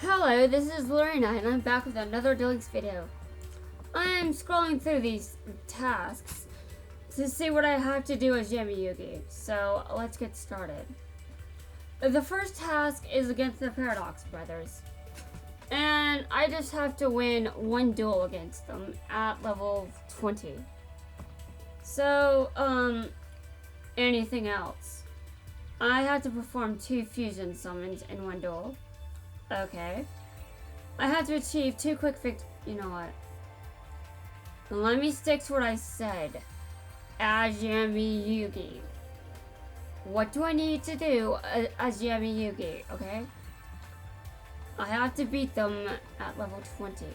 Hello, this is Lorena, and I'm back with another Delinks video. I'm scrolling through these tasks to see what I have to do as Yami Yugi, so let's get started. The first task is against the Paradox Brothers, and I just have to win one duel against them at level 20. So, anything else? I have to perform 2 fusion summons in one duel. Okay. I have to achieve 2 quick fix. You know what? Let me stick to what I said. As Yami Yugi. What do I need to do as Yami Yugi, okay? I have to beat them at level 20.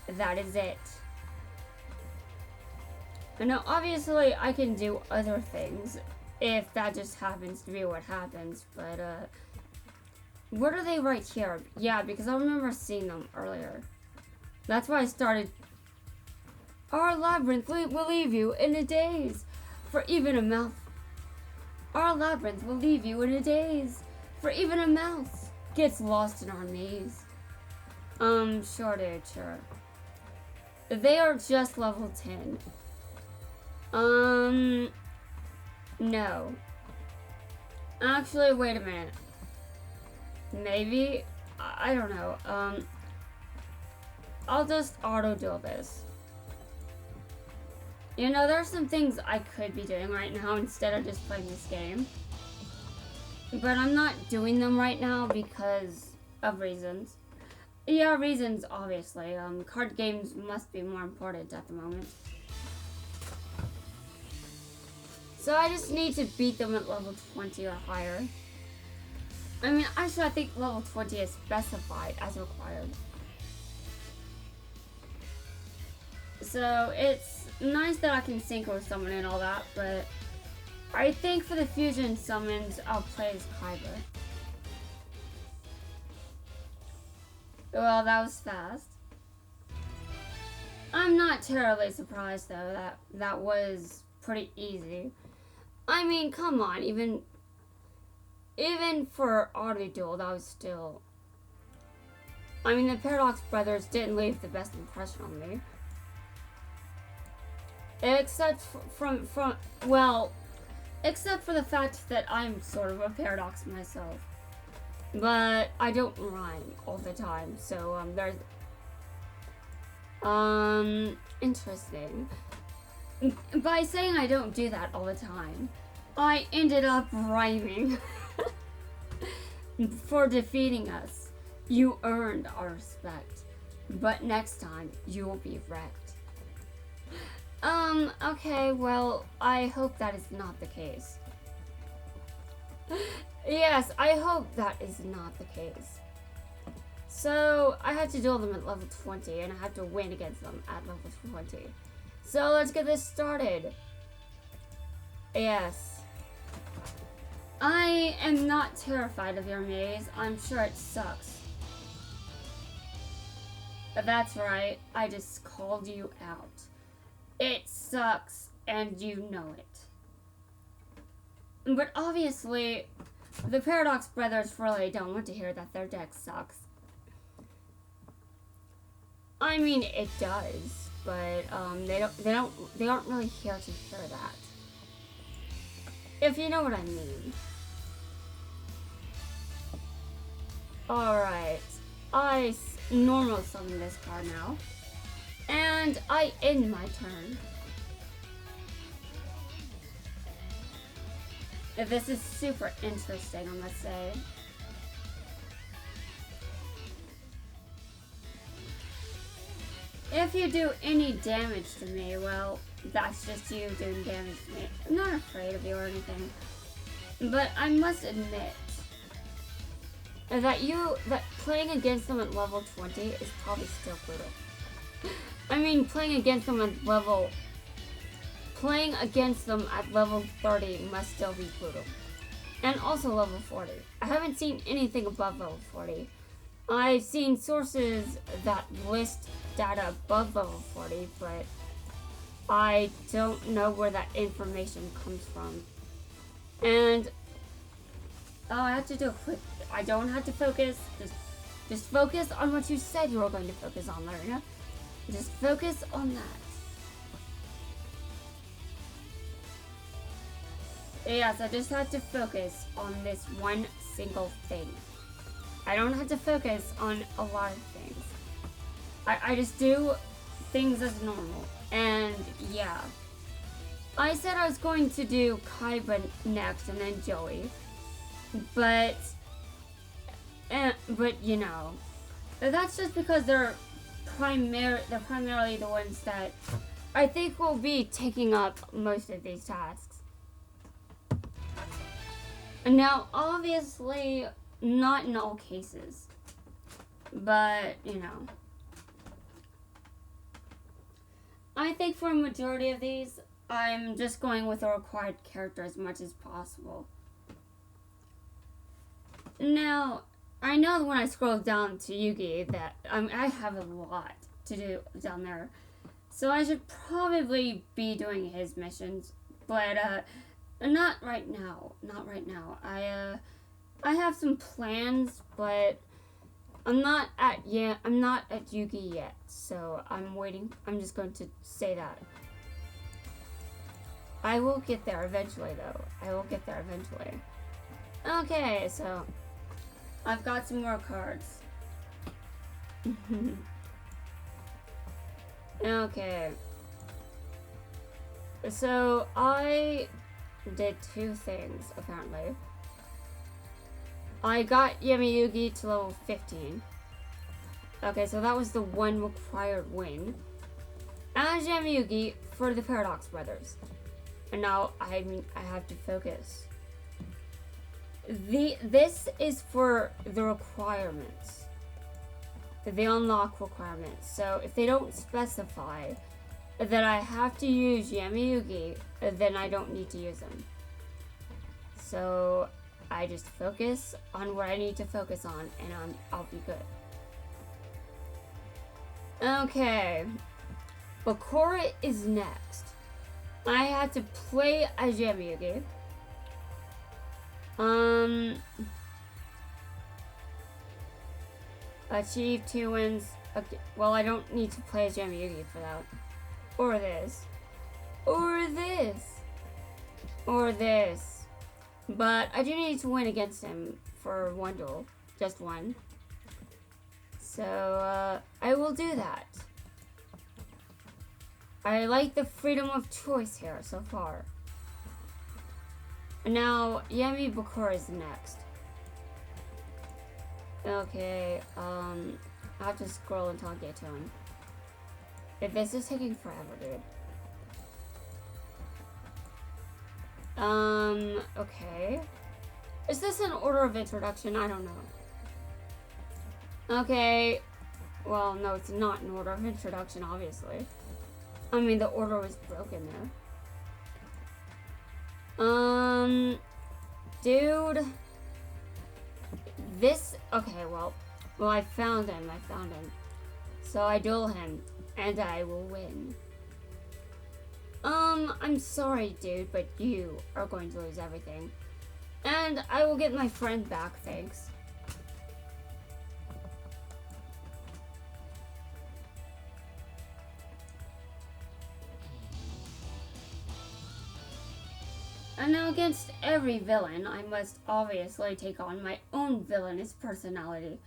That is it. And now, obviously, I can do other things if that just happens to be what happens, but, what are they right here? Yeah, because I remember seeing them earlier. That's why I started. Our labyrinth will leave you in a daze, for even a mouse. Our labyrinth will leave you in a daze, for even a mouse gets lost in our maze. Sure, dude, sure. They are just level 10. No. Actually, wait a minute. Maybe, I don't know, I'll just auto-duel this. You know, there's some things I could be doing right now instead of just playing this game. But I'm not doing them right now because of reasons. Yeah, reasons, obviously. Card games must be more important at the moment. So I just need to beat them at level 20 or higher. I mean, actually, I think level 20 is specified as required. So, it's nice that I can sync with someone and all that, but I think for the fusion summons, I'll play as Kyber. Well, that was fast. I'm not terribly surprised, though, that was pretty easy. I mean, come on, even for auto-duel, that was still. I mean, the Paradox Brothers didn't leave the best impression on me. Except except for the fact that I'm sort of a paradox myself. But I don't rhyme all the time, so, there's. Interesting. By saying I don't do that all the time, I ended up rhyming. For defeating us, you earned our respect, but next time you will be wrecked. Okay, well, I hope that is not the case. Yes, I hope that is not the case. So, I had to duel them at level 20, and I have to win against them at level 20. So, let's get this started. Yes. I am not terrified of your maze. I'm sure it sucks. But that's right. I just called you out. It sucks, and you know it. But obviously, the Paradox Brothers really don't want to hear that their deck sucks. I mean, it does, but they aren't really here to hear that. If you know what I mean. Alright, I normal summon this card now, and I end my turn. This is super interesting, I must say. If you do any damage to me, well, that's just you doing damage to me. I'm not afraid of you or anything, but I must admit that playing against them at level 20 is probably still brutal. I mean, playing against them at level 30 must still be brutal. And also level 40. I haven't seen anything above level 40. I've seen sources that list data above level 40, but I don't know where that information comes from. And Oh, I have to do a quick. I don't have to focus. Just focus on what you said you were going to focus on, Lorena. Just focus on that. Yes, I just have to focus on this one single thing. I don't have to focus on a lot of things. I just do things as normal. And yeah. I said I was going to do Kaiba next and then Joey. But you know, that's just because they're primarily the ones that I think will be taking up most of these tasks. Now, obviously, not in all cases, but you know, I think for a majority of these, I'm just going with a required character as much as possible. Now, I know when I scroll down to Yugi that I have a lot to do down there. So I should probably be doing his missions. But, not right now. Not right now. I have some plans, but I'm not at Yugi yet. So I'm waiting. I'm just going to say that. I will get there eventually, though. I will get there eventually. Okay, so I've got some more cards. Okay. So I did two things, apparently. I got Yami Yugi to level 15. Okay, so that was the one required win. As Yami Yugi for the Paradox Brothers. And now I have to focus. This is for the requirements. The unlock requirements. So if they don't specify that I have to use Yami Yugi, then I don't need to use them. So I just focus on what I need to focus on, and I'll be good. Okay. Bakura is next. I had to play as Yami Yugi. Achieve 2 wins. Okay. Well, I don't need to play as Yami Yugi for that. Or this. Or this. Or this. But I do need to win against him for one duel. Just one. So, I will do that. I like the freedom of choice here so far. Now, Yami Bakura is next. Okay, I'll have to scroll until I get to him. If this is taking forever, dude. Okay. Is this an order of introduction? I don't know. Okay. Well, no, it's not an order of introduction, obviously. I mean, the order was broken there. Dude. This, okay, well, I found him. So I duel him, and I will win. I'm sorry, dude, but you are going to lose everything. And I will get my friend back, thanks. And now against every villain, I must obviously take on my own villainous personality.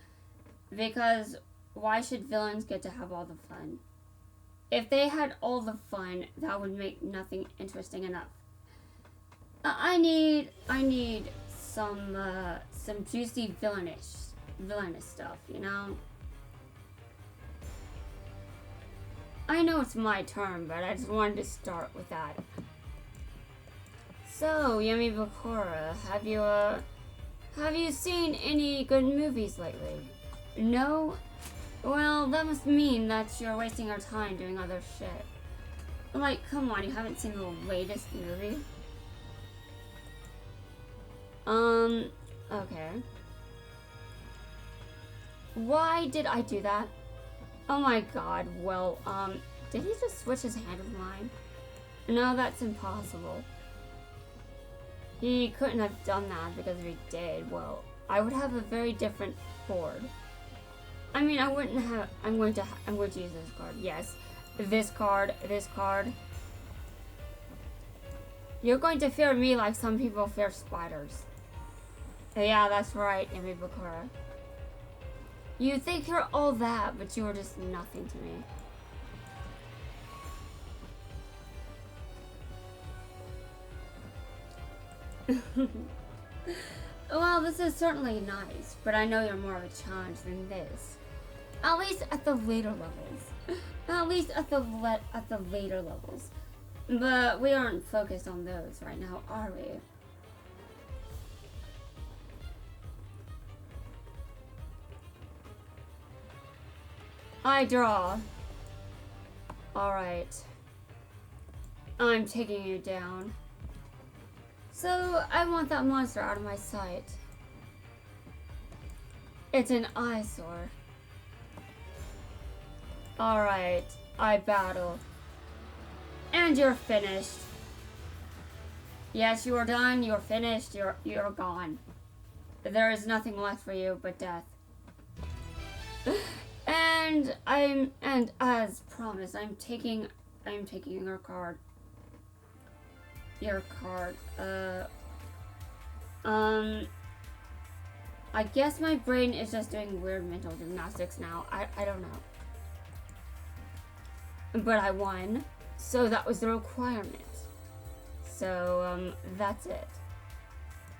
Because why should villains get to have all the fun? If they had all the fun, that would make nothing interesting enough. I need some juicy villainous stuff, you know? I know it's my turn, but I just wanted to start with that. So, Yami Bakura, have you seen any good movies lately? No? Well, that must mean that you're wasting our time doing other shit. Like, come on, you haven't seen the latest movie? Okay. Why did I do that? Oh my god, well, did he just switch his hand with mine? No, that's impossible. He couldn't have done that because if he did, well, I would have a very different board. I mean, I wouldn't have. I'm going to use this card. Yes, this card. This card. You're going to fear me like some people fear spiders. Yeah, that's right, Yami Bakura. You think you're all that, but you are just nothing to me. Well, this is certainly nice, but I know you're more of a challenge than this. At least at the later levels. At least at the later levels. But we aren't focused on those right now, are we? I draw. Alright. I'm taking you down. So, I want that monster out of my sight. It's an eyesore. Alright, I battle. And you're finished. Yes, you are done, you're finished, you're gone. There is nothing left for you but death. And as promised, I'm taking your card. Your card. I guess my brain is just doing weird mental gymnastics now. I don't know. But I won, so that was the requirement. So, that's it.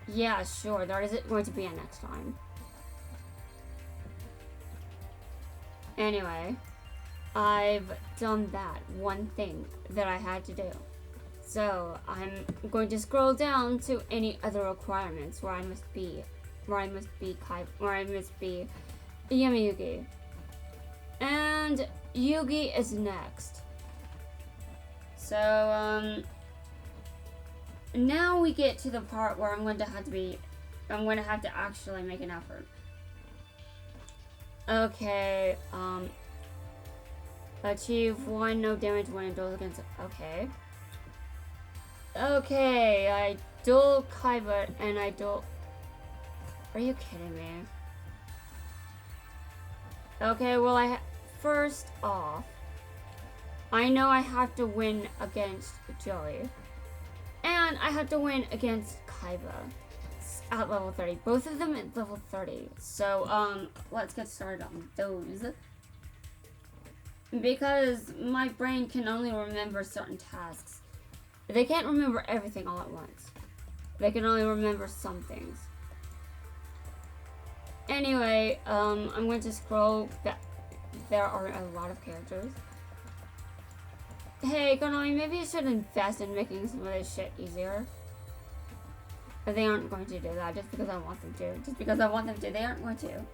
Yeah, sure, there is going to be a next time. Anyway, I've done that one thing that I had to do. So, I'm going to scroll down to any other requirements where I must be Yami Yugi. And Yugi is next. So, now we get to the part where I'm going to have to actually make an effort. Okay, achieve 1 no damage when it duels against. Okay, I duel Kaiba and I duel. Are you kidding me? Okay, well first off, I know I have to win against Joey, and I have to win against Kaiba at level 30. Both of them at level 30. So, let's get started on those. Because my brain can only remember certain tasks. They can't remember everything all at once. They can only remember some things. Anyway, I'm going to scroll back. There are a lot of characters. Hey, Konami, maybe you should invest in making some of this shit easier. But they aren't going to do that just because I want them to. Just because I want them to, they aren't going to.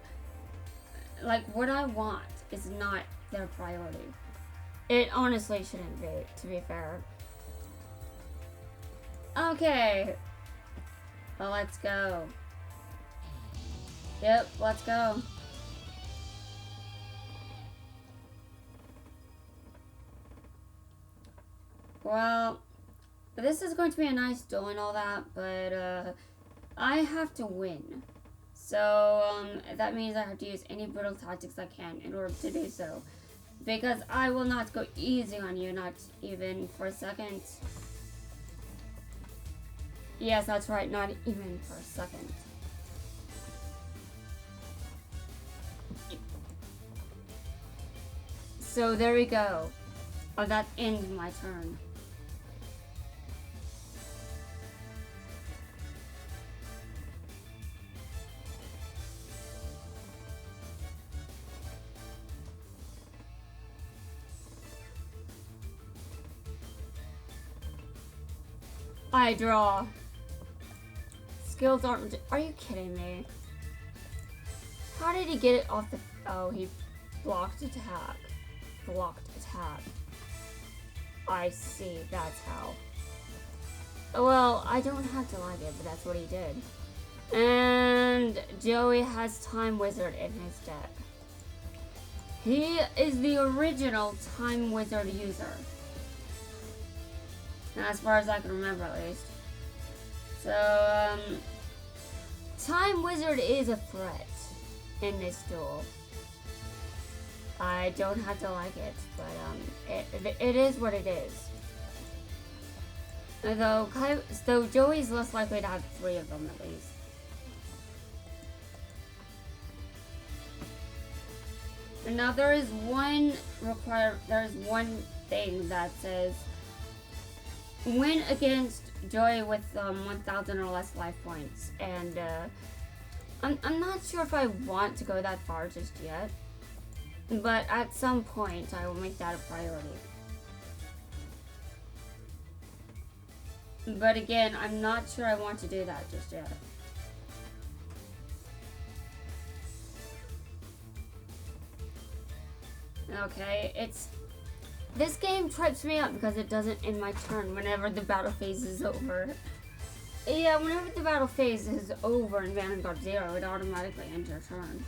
Like, what I want is not their priority. It honestly shouldn't be, to be fair. Okay. Well, let's go. Yep, let's go. Well, this is going to be a nice duel and all that, but I have to win. So, that means I have to use any brutal tactics I can in order to do so. Because I will not go easy on you, not even for a second. Yes, that's right, not even for a second. So there we go. Oh, that ends my turn. I draw. Skills aren't. Are you kidding me? How did he get it off the? Oh, he blocked attack. Blocked attack. I see. That's how. Well, I don't have to like it, but that's what he did. And Joey has Time Wizard in his deck. He is the original Time Wizard user. As far as I can remember, at least. So, Time Wizard is a threat in this duel. I don't have to like it, but it is what it is. Though Joey's less likely to have 3 of them at least. And now there is one thing that says win against Joey with 1,000 or less life points, and I'm not sure if I want to go that far just yet, but at some point I will make that a priority. But again, I'm not sure I want to do that just yet. Okay, this game trips me up because it doesn't end my turn whenever the battle phase is over. Yeah, whenever the battle phase is over in Vanguard 0, it automatically ends your turn.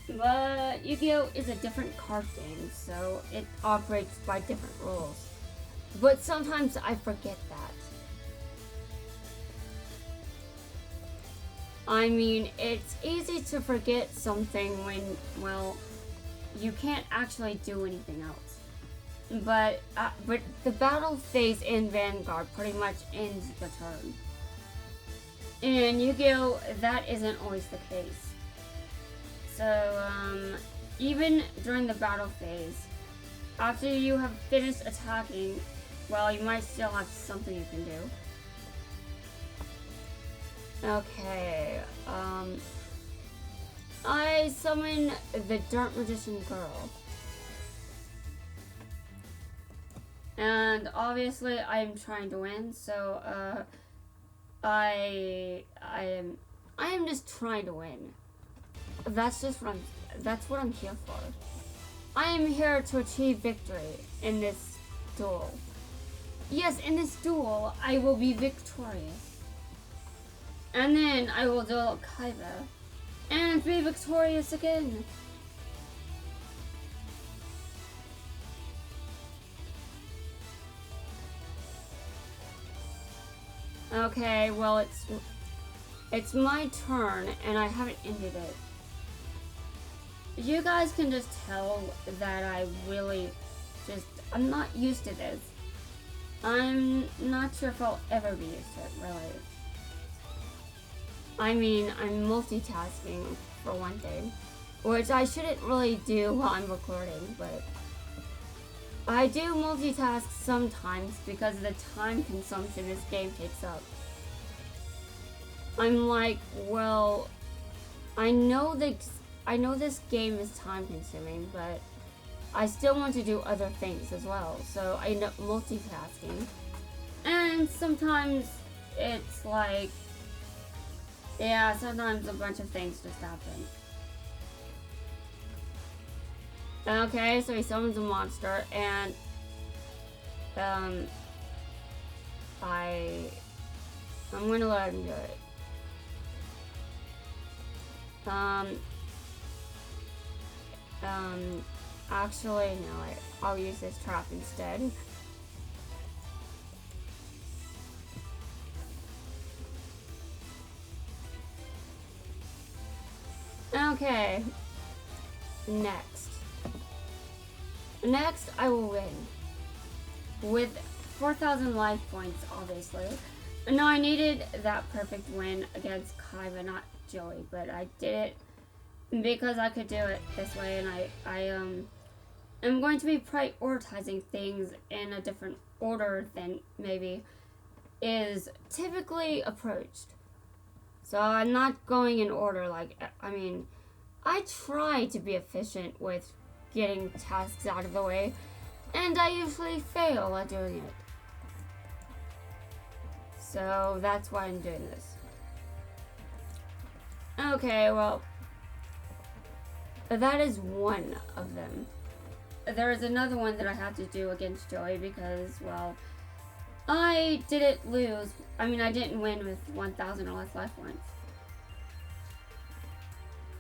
But Yu-Gi-Oh! Is a different card game, so it operates by different rules. But sometimes I forget that. I mean, it's easy to forget something when, well, you can't actually do anything else. But the battle phase in Vanguard pretty much ends the turn. In Yu-Gi-Oh! That isn't always the case. So, even during the battle phase, after you have finished attacking, well, you might still have something you can do. Okay, I summon the Dark Magician Girl. And obviously I am trying to win, so I am just trying to win. That's what I'm here for. I am here to achieve victory in this duel. Yes, in this duel I will be victorious. And then I will duel Kaiba and be victorious again. Okay, well it's my turn and I haven't ended it. You guys can just tell that I really I'm not used to this. I'm not sure if I'll ever be used to it, really. I mean, I'm multitasking for one thing, which I shouldn't really do while I'm recording, but I do multitask sometimes because of the time consumption this game takes up. I'm like, well, I know this game is time consuming, but I still want to do other things as well, so I end up multitasking. And sometimes it's like, yeah, sometimes a bunch of things just happen. Okay, so he summons a monster, and I'm gonna let him do it. Actually, no, I'll use this trap instead. Okay, next I will win with 4,000 life points, obviously. No, I needed that perfect win against Kaiba, not Joey, but I did it because I could do it this way, and I am going to be prioritizing things in a different order than maybe is typically approached. So I'm not going in order, like, I mean, I try to be efficient with getting tasks out of the way, and I usually fail at doing it. So that's why I'm doing this. Okay, well, that is one of them. There is another one that I have to do against Joey because, well, I didn't lose. I mean, I didn't win with 1,000 or less life points.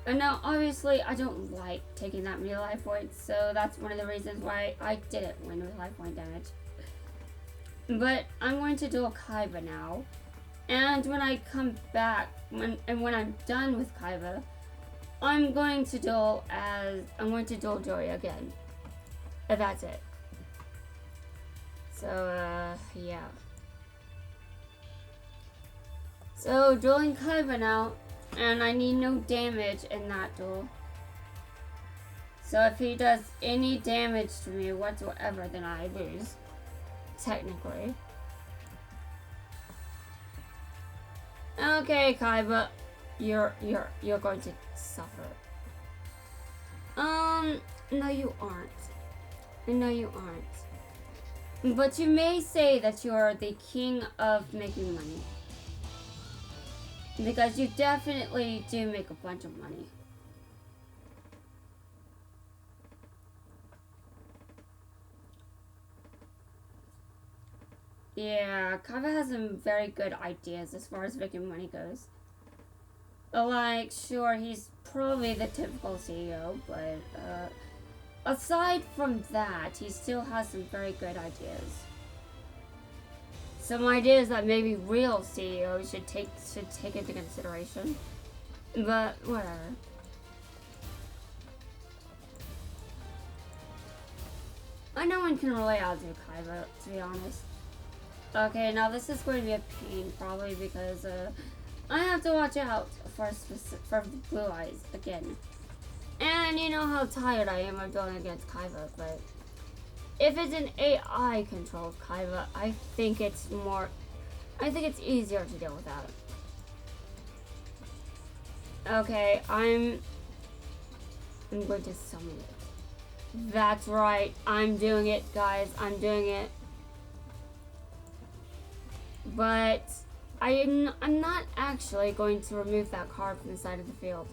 And now, obviously, I don't like taking that many life points, so that's one of the reasons why I didn't win with life point damage. But I'm going to duel Kaiba now. And when I come back, when I'm done with Kaiba, I'm going to duel Joey again. And that's it. So, yeah. So, dueling Kaiba now, and I need no damage in that duel. So if he does any damage to me whatsoever, then I lose. Technically. Okay, Kaiba. You're going to suffer. No you aren't. No you aren't. But you may say that you're the king of making money. Because you definitely do make a bunch of money. Yeah, Kaiba has some very good ideas as far as making money goes. Like, sure, he's probably the typical CEO, but aside from that, he still has some very good ideas. Some ideas that maybe real CEOs should take into consideration. But whatever. No one can really outdo Kaiba, to be honest. Okay, now this is going to be a pain, probably because I have to watch out for blue eyes again. And you know how tired I am of going against Kaiba, but if it's an AI controlled Kaiba, I think it's easier to deal with that. Okay, I'm going to summon it. That's right, I'm doing it, guys, I'm doing it. But I'm not actually going to remove that card from the side of the field.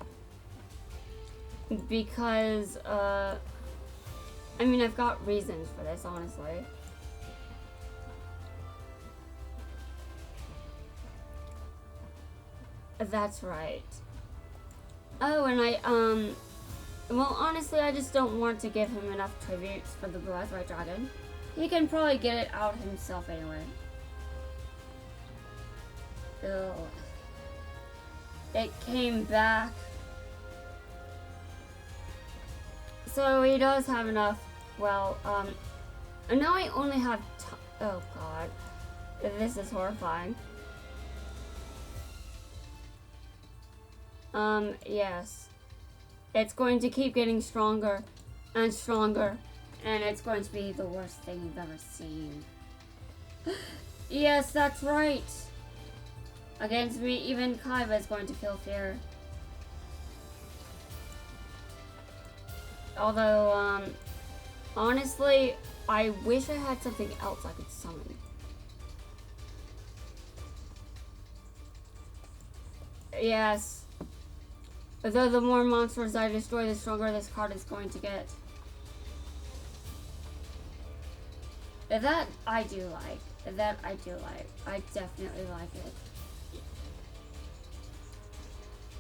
Because, I mean, I've got reasons for this, honestly. That's right. Oh, and well, honestly, I just don't want to give him enough tributes for the Blue Eyes White Dragon. He can probably get it out himself anyway. Ugh. It came back. So he does have enough. Well, and now I only have. Oh God, this is horrifying. Yes, it's going to keep getting stronger and stronger, and it's going to be the worst thing you've ever seen. Yes, that's right. Against me, even Kaiba is going to feel fear. Although, honestly, I wish I had something else I could summon. Yes. Although the more monsters I destroy, the stronger this card is going to get. That I do like. That I do like. I definitely like it.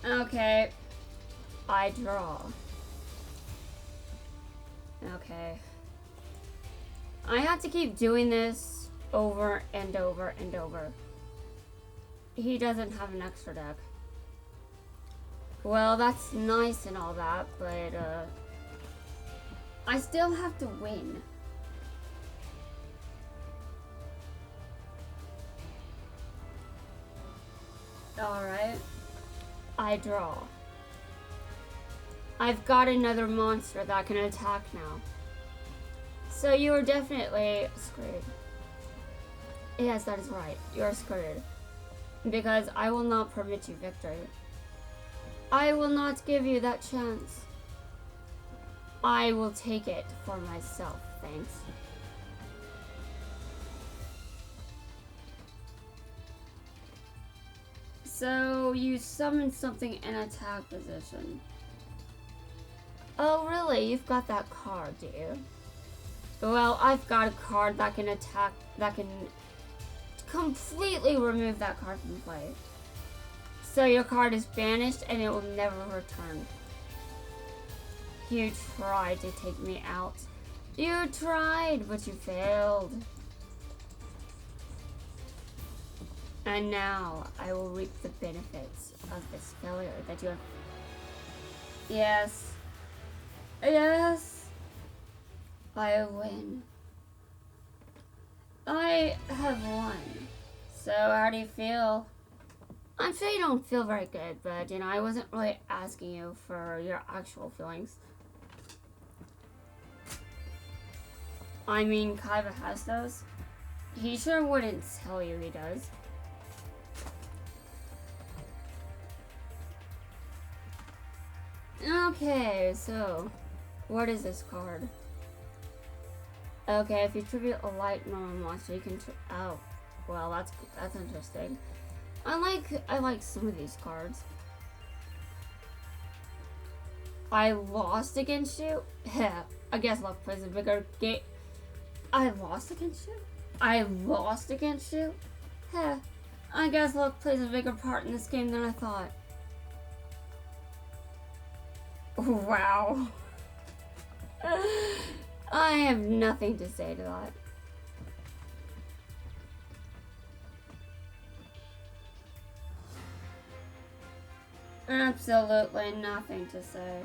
Okay. I draw. Okay. I have to keep doing this over and over and over. He doesn't have an extra deck. Well, that's nice and all that, but I still have to win. Alright. I draw. I've got another monster that can attack now. So you are definitely screwed. Yes, that is right. You're screwed. Because I will not permit you victory. I will not give you that chance. I will take it for myself, thanks. So you summon something in attack position. Oh really? You've got that card, do you? Well, I've got a card that can attack, that can completely remove that card from play. So your card is banished and it will never return. You tried to take me out. You tried, but you failed. And now I will reap the benefits of this failure that you have. Yes. Yes. I win. I have won. So how do you feel? I'm sure you don't feel very good, but I wasn't really asking you for your actual feelings. I mean, Kaiba has those. He sure wouldn't tell you he does. Okay, so what is this card? Okay, if you tribute a light normal monster, you can. Oh, well, that's interesting. I like some of these cards. I lost against you. I guess luck plays a bigger game. I lost against you. I lost against you. I guess luck plays a bigger part in this game than I thought. Wow. I have nothing to say to that. Absolutely nothing to say.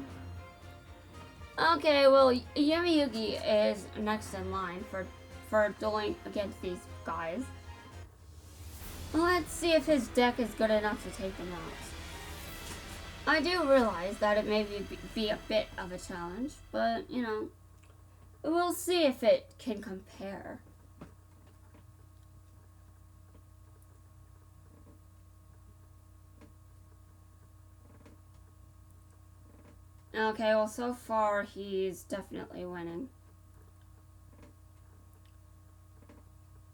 Okay, well, Yami Yugi is next in line for dueling against these guys. Let's see if his deck is good enough to take them out. I do realize that it may be a bit of a challenge, but, we'll see if it can compare. Okay, well, so far, he's definitely winning.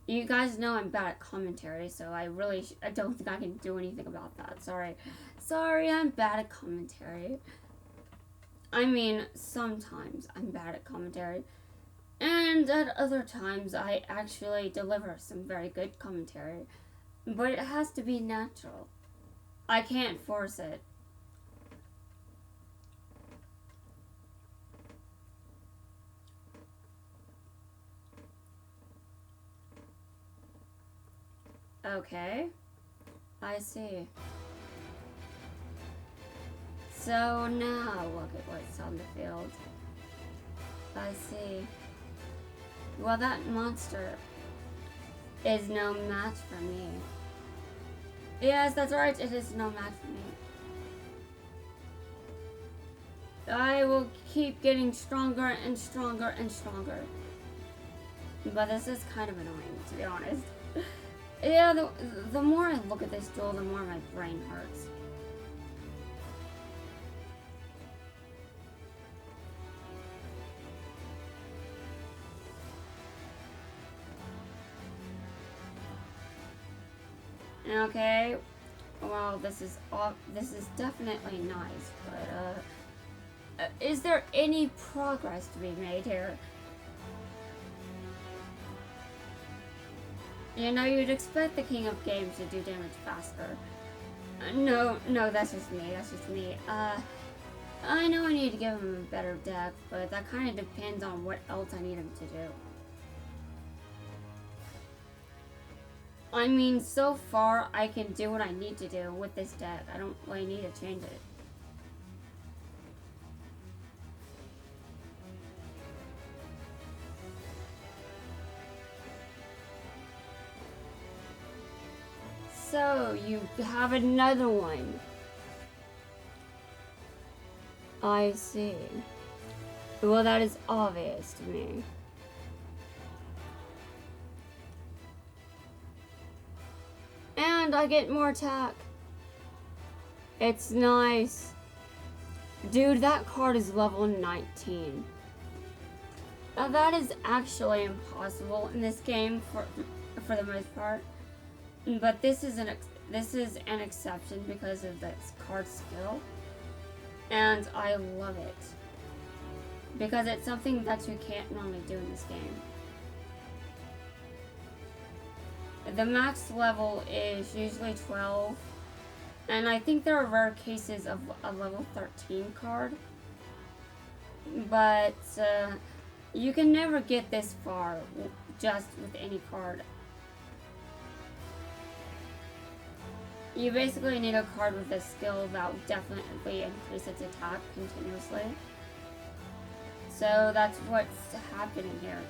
You guys know I'm bad at commentary, so I don't think I can do anything about that. Sorry, I'm bad at commentary. I mean, sometimes I'm bad at commentary. And at other times, I actually deliver some very good commentary. But it has to be natural. I can't force it. Okay, I see. So now look at what's on the field. I see. Well, that monster is no match for me. Yes, that's right, it is no match for me. I will keep getting stronger and stronger and stronger. But this is kind of annoying, to be honest. Yeah, the more I look at this duel, the more my brain hurts. Okay, well, this is definitely nice, but is there any progress to be made here? You'd expect the king of games to do damage faster. No, that's just me. I know I need to give him a better deck, but that kind of depends on what else I need him to do. I mean, so far, I can do what I need to do with this deck. I don't really need to change it. So, you have another one. I see. Well, that is obvious to me. And I get more attack. It's nice. Dude, that card is level 19. Now that is actually impossible in this game for the most part. But this is an exception because of this card skill. And I love it. Because it's something that you can't normally do in this game. The max level is usually 12. And I think there are rare cases of a level 13 card. But you can never get this far just with any card. You basically need a card with a skill that will definitely increase its attack continuously. So that's what's happening here.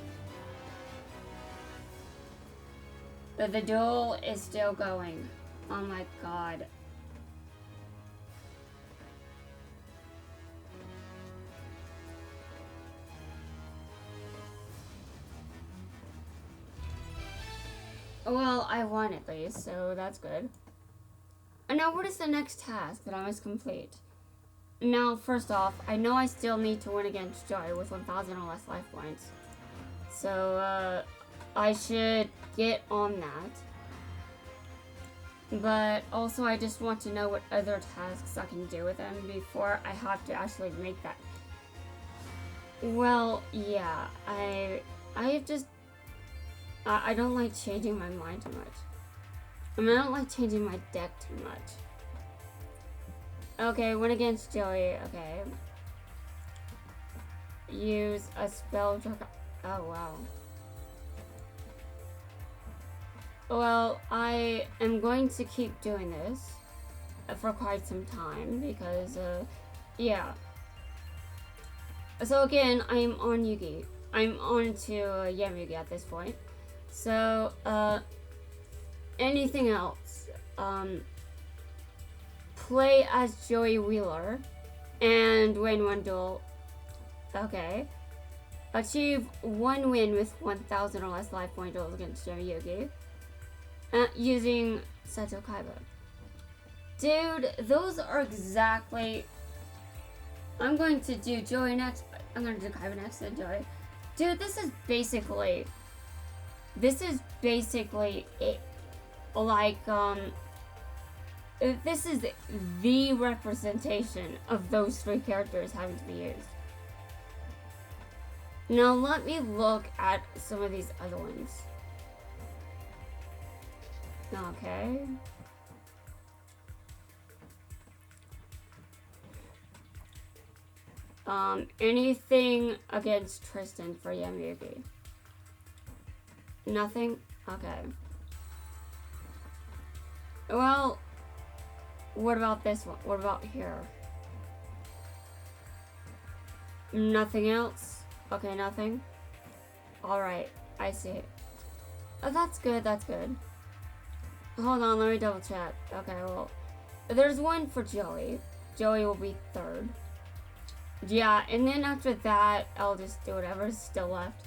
But the duel is still going. Oh my god. Well, I won at least, so that's good. And now what is the next task that I must complete? Now, first off, I know I still need to win against Joy with 1,000 or less life points. So, I should get on that. But also, I just want to know what other tasks I can do with him before I have to actually make that. Well, yeah, I don't like changing my mind too much. I mean, I don't like changing my deck too much. Okay, win against Joey. Okay. Use a spell. Oh, wow. Well, I am going to keep doing this for quite some time because, yeah. So again, I'm on Yugi. I'm on to Yami at this point. So, anything else? Play as Joey Wheeler and win one duel. Okay. Achieve one win with 1,000 or less life point duels against Yami Yugi. Using Seto Kaiba. Dude, those are exactly... I'm going to do Joey next. I'm going to do Kaiba next and Joey. Dude, this is basically it. Like, this is the representation of those three characters having to be used. Now let me look at some of these other ones. Okay. Anything against Tristan for Yami? Nothing? Okay. Well, what about this one? What about here? Nothing else? Okay, nothing. Alright, I see. Oh, that's good, that's good. Hold on, let me double check. Okay, well, there's one for Joey. Joey will be third. Yeah, and then after that, I'll just do whatever's still left.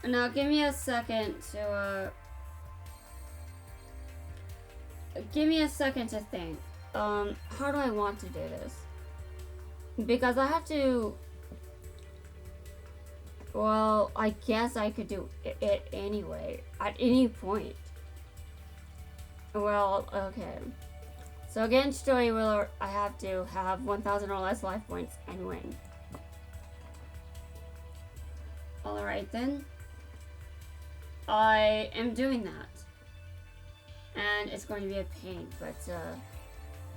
Now, give me a second to, give me a second to think. How do I want to do this? Because I have to... Well, I guess I could do it anyway, at any point. Well, okay. So against Joey Wheeler, I have to have 1,000 or less life points and win. Alright then. I am doing that. And it's going to be a pain, but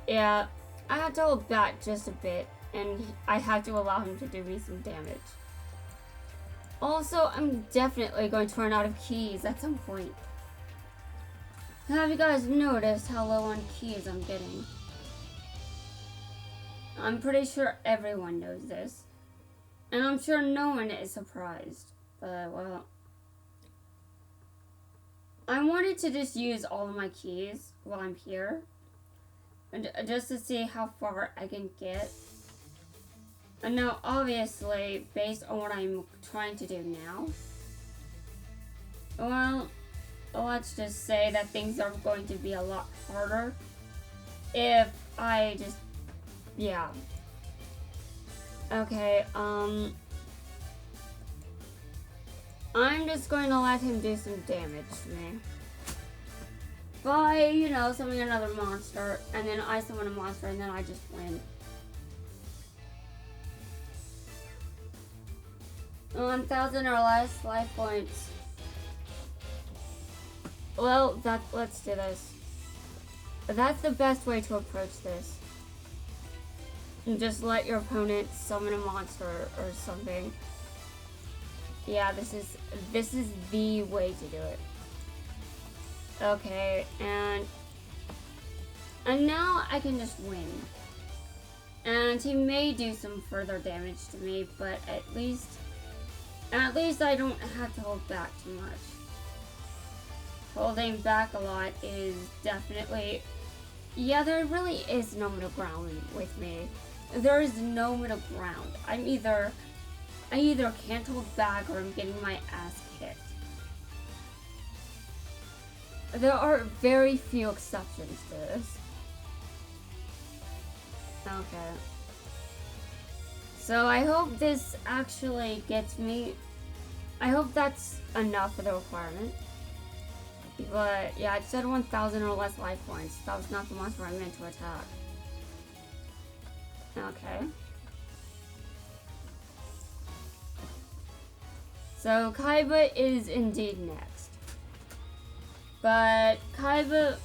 yeah, I have to hold back just a bit, and I have to allow him to do me some damage. Also, I'm definitely going to run out of keys at some point. Have you guys noticed how low on keys I'm getting? I'm pretty sure everyone knows this. And I'm sure no one is surprised. But, well... I wanted to just use all of my keys while I'm here. And just to see how far I can get. And now, obviously, based on what I'm trying to do now, well, let's just say that things are going to be a lot harder if I just, yeah. Okay, I'm just going to let him do some damage to me. By, you know, summoning another monster, and then I summon a monster, and then I just win. 1,000 or less life points. Well, let's do this. That's the best way to approach this. And just let your opponent summon a monster or something. Yeah, this is the way to do it. Okay, and now I can just win. And he may do some further damage to me, but at least I don't have to hold back too much. Holding back a lot is definitely... Yeah, there really is no middle ground with me. There is no middle ground. I either can't hold back or I'm getting my ass kicked. There are very few exceptions to this. Okay. So I hope this actually gets me... I hope that's enough for the requirement. But yeah, it said 1,000 or less life points. That was not the monster I meant to attack. Okay. So Kaiba is indeed next. But Kaiba...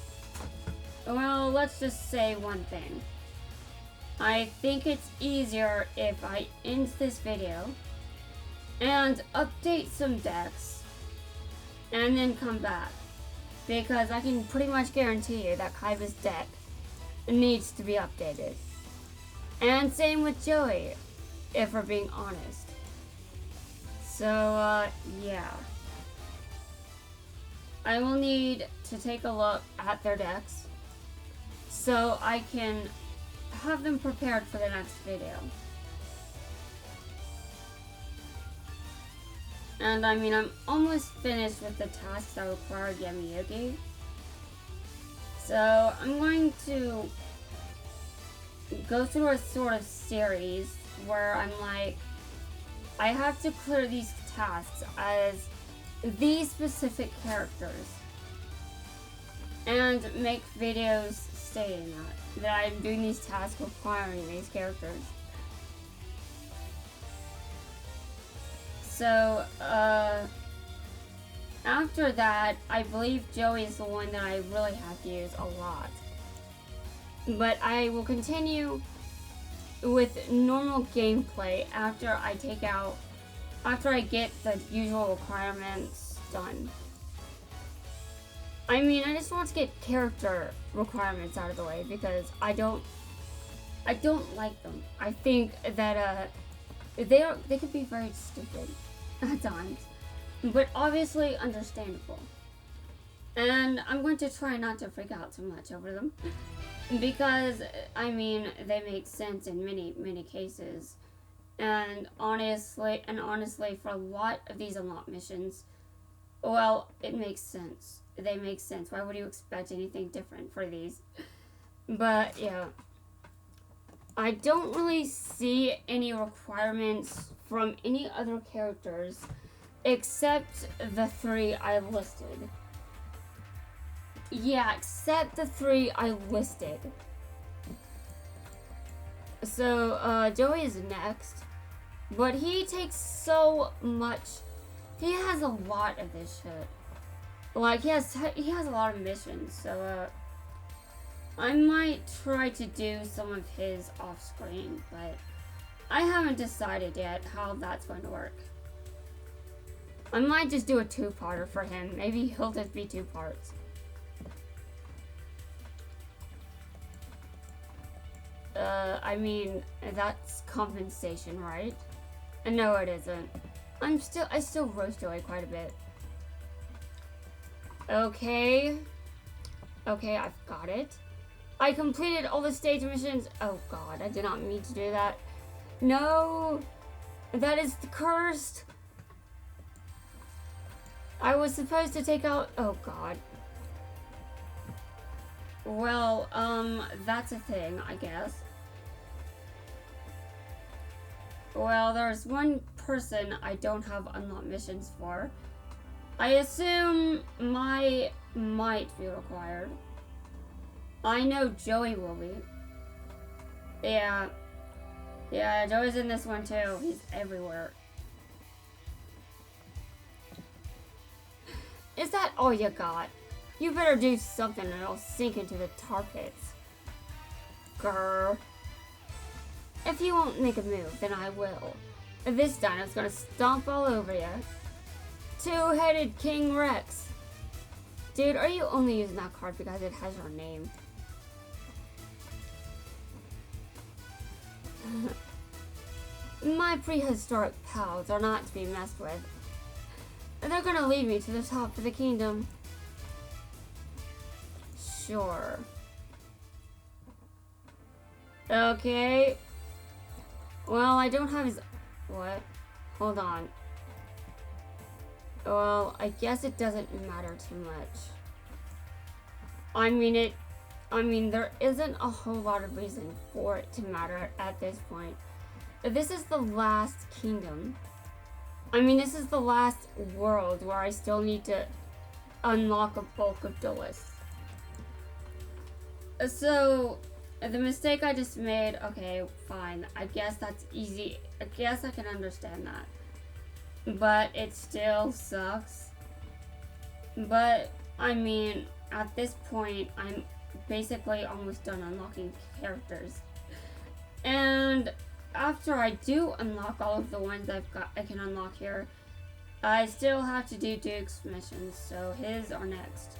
Well, let's just say one thing. I think it's easier if I end this video and update some decks and then come back. Because I can pretty much guarantee you that Kaiba's deck needs to be updated. And same with Joey, if we're being honest. So, yeah. I will need to take a look at their decks so I can have them prepared for the next video. And I mean, I'm almost finished with the tasks that require Yami Yugi. So I'm going to go through a sort of series where I'm like, I have to clear these tasks as these specific characters and make videos stating that I'm doing these tasks requiring these characters. So, after that, I believe Joey is the one that I really have to use a lot. But I will continue with normal gameplay after I get the usual requirements done. I mean, I just want to get character requirements out of the way because I don't like them. I think that they could be very stupid at times, but obviously understandable. And I'm going to try not to freak out too much over them because I mean they make sense in many cases. And honestly, for a lot of these unlock missions, well, it makes sense. They make sense. Why would you expect anything different for these? But yeah, I don't really see any requirements from any other characters except the 3 I listed. Yeah, except the 3 I listed. So, Joey is next. But he takes so much. He has a lot of this shit. Like, he has a lot of missions, so, I might try to do some of his off screen, but I haven't decided yet how that's going to work. I might just do a 2-parter for him. Maybe he'll just be 2 parts. I mean, that's compensation, right? No, it isn't. I still roast Joey quite a bit. Okay, I've got it. I completed all the stage missions. Oh god, I did not mean to do that. No, that is cursed. I was supposed to take out, oh god. Well, that's a thing, I guess. Well, there's one person I don't have unlocked missions for. I assume my might be required. I know Joey will be. Yeah, Joey's in this one too. He's everywhere. Is that all you got? You better do something or it'll sink into the tar pits. Grr. If you won't make a move, then I will. This dino's gonna stomp all over you. Two-headed King Rex. Dude, are you only using that card because it has your name? My prehistoric pals are not to be messed with. They're gonna lead me to the top of the kingdom. Sure. Okay. Well, I don't have his... What? Hold on. Well, I guess it doesn't matter too much. I mean, there isn't a whole lot of reason for it to matter at this point. This is the last kingdom. I mean, this is the last world where I still need to unlock a bulk of duelists. So, the mistake I just made, okay, fine. I guess that's easy. I guess I can understand that. But it still sucks. But, I mean, at this point, I'm basically almost done unlocking characters. And after I do unlock all of the ones I can unlock here, I still have to do Duke's missions, so his are next.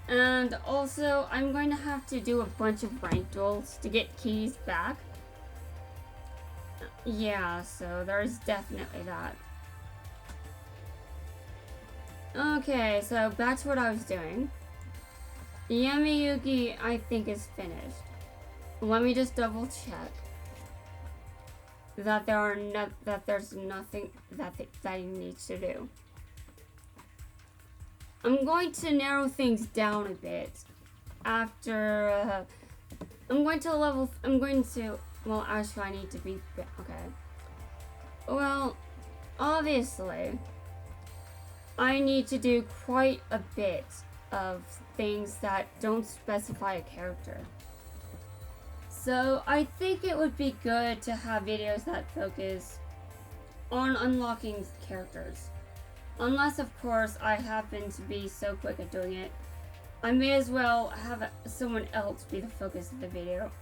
And also, I'm going to have to do a bunch of rank duels to get keys back. Yeah, so there's definitely that. Okay, so back to what I was doing. Yami Yugi, I think, is finished. Let me just double check that there's nothing that he needs to do. I'm going to narrow things down a bit after well, actually I need to be, okay. Well, obviously, I need to do quite a bit of things that don't specify a character. So I think it would be good to have videos that focus on unlocking characters. Unless, of course, I happen to be so quick at doing it, I may as well have someone else be the focus of the video.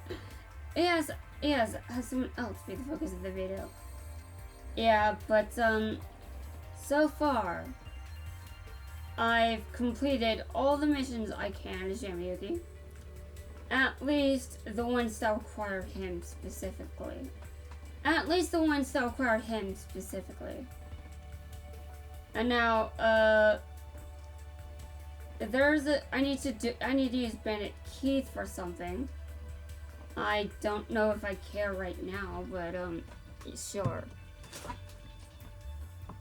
Yes, have someone else be the focus of the video. Yeah, but, so far, I've completed all the missions I can as Yami Yugi. At least the ones that require him specifically. And now, I need to use Bandit Keith for something. I don't know if I care right now, but, sure.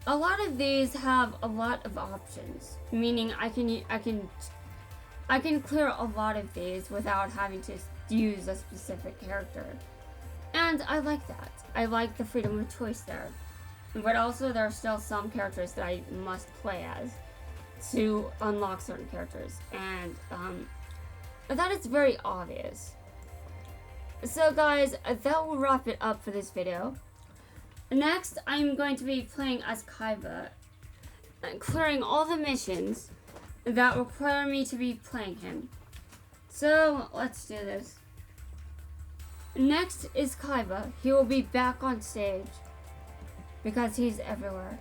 A lot of these have a lot of options, meaning I can clear a lot of these without having to use a specific character. And I like that. I like the freedom of choice there. But also there are still some characters that I must play as to unlock certain characters. And that is very obvious. So guys, that will wrap it up for this video. Next, I'm going to be playing as Kaiba and clearing all the missions that require me to be playing him. So, let's do this. Next is Kaiba. He will be back on stage because he's everywhere.